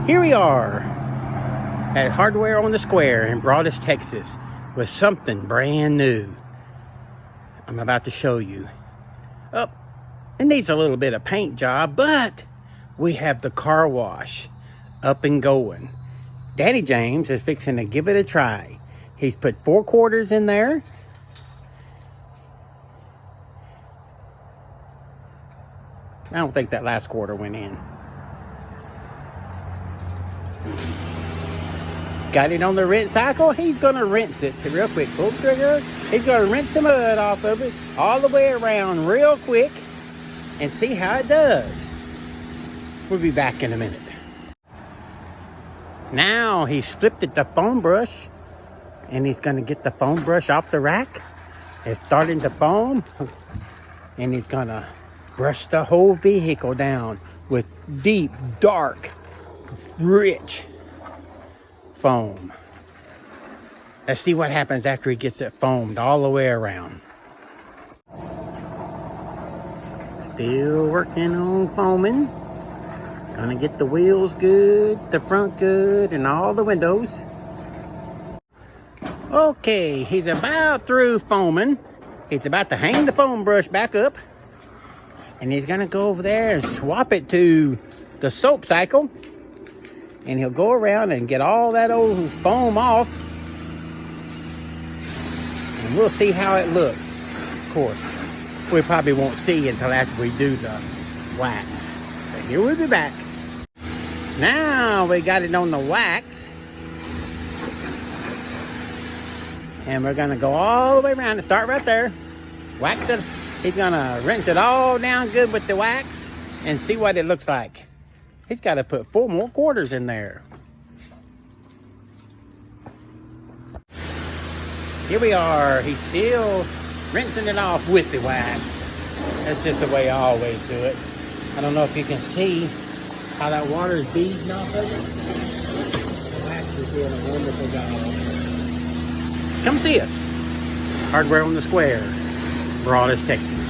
Here we are at Hardware on the Square in Broaddus, Texas, with something brand new. I'm about to show you. Oh, it needs a little bit of paint job, but we have the car wash up and going. Daddy James is fixing to give it a try. He's put 4 quarters in there. I don't think that last quarter went in. Got it on the rinse cycle. He's going to rinse it real quick. Pull the trigger. He's going to rinse the mud off of it all the way around real quick and see how it does. We'll be back in a minute. Now he's flipped it to foam brush and he's going to get the foam brush off the rack. It's starting to foam and he's going to brush the whole vehicle down with deep, dark, rich foam. Let's see what happens after he gets it foamed all the way around. Still working on foaming. Gonna get the wheels good, the front good, and all the windows. Okay, he's about through foaming. He's about to hang the foam brush back up. And he's gonna go over there and swap it to the soap cycle. And he'll go around and get all that old foam off. And we'll see how it looks. Of course, we probably won't see until after we do the wax. But here we'll be back. Now we got it on the wax. And we're gonna go all the way around and start right there. Wax it. He's gonna rinse it all down good with the wax and see what it looks like. He's got to put 4 more quarters in there. Here we are. He's still rinsing it off with the wax. That's just the way I always do it. I don't know if you can see how that water is beading off of it. The wax is doing a wonderful job. Come see us. Hardware on the Square, Broaddus, Texas.